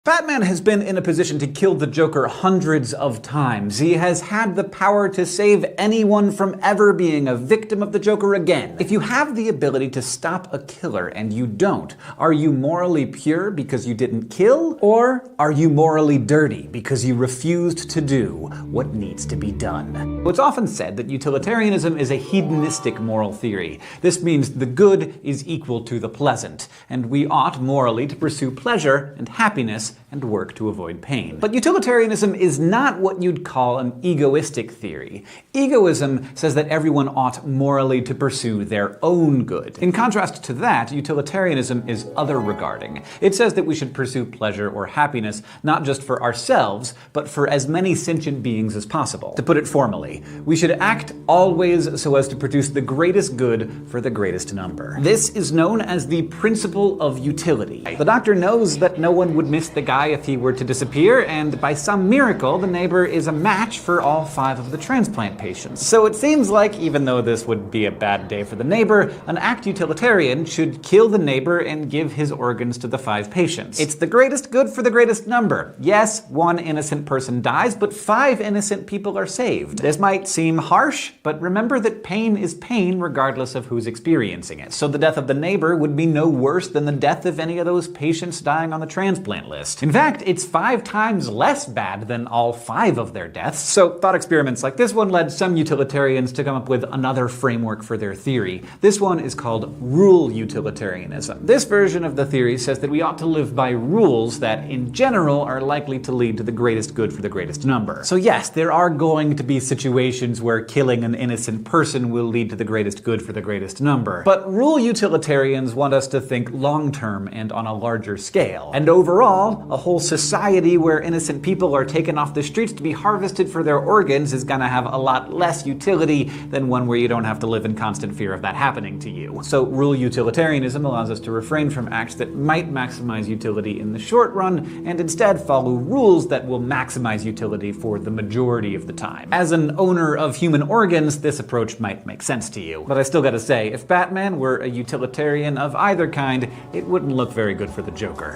Batman has been in a position to kill the Joker hundreds of times. He has had the power to save anyone from ever being a victim of the Joker again. If you have the ability to stop a killer and you don't, are you morally pure because you didn't kill? Or are you morally dirty because you refused to do what needs to be done? It's often said that utilitarianism is a hedonistic moral theory. This means the good is equal to the pleasant, and we ought morally to pursue pleasure and happiness and work to avoid pain. But utilitarianism is not what you'd call an egoistic theory. Egoism says that everyone ought morally to pursue their own good. In contrast to that, utilitarianism is other-regarding. It says that we should pursue pleasure or happiness not just for ourselves, but for as many sentient beings as possible. To put it formally, we should act always so as to produce the greatest good for the greatest number. This is known as the principle of utility. The doctor knows that no one would miss the guy if he were to disappear, and by some miracle, the neighbor is a match for all 5 of the transplant patients. So it seems like, even though this would be a bad day for the neighbor, an act utilitarian should kill the neighbor and give his organs to the 5 patients. It's the greatest good for the greatest number. Yes, 1 innocent person dies, but 5 innocent people are saved. This might seem harsh, but remember that pain is pain regardless of who's experiencing it. So the death of the neighbor would be no worse than the death of any of those patients dying on the transplant list. In fact, it's 5 times less bad than all 5 of their deaths. So thought experiments like this one led some utilitarians to come up with another framework for their theory. This one is called rule utilitarianism. This version of the theory says that we ought to live by rules that, in general, are likely to lead to the greatest good for the greatest number. So yes, there are going to be situations where killing an innocent person will lead to the greatest good for the greatest number. But rule utilitarians want us to think long-term and on a larger scale. And overall, a whole society where innocent people are taken off the streets to be harvested for their organs is gonna have a lot less utility than one where you don't have to live in constant fear of that happening to you. So rule utilitarianism allows us to refrain from acts that might maximize utility in the short run, and instead follow rules that will maximize utility for the majority of the time. As an owner of human organs, this approach might make sense to you. But I still gotta say, if Batman were a utilitarian of either kind, it wouldn't look very good for the Joker.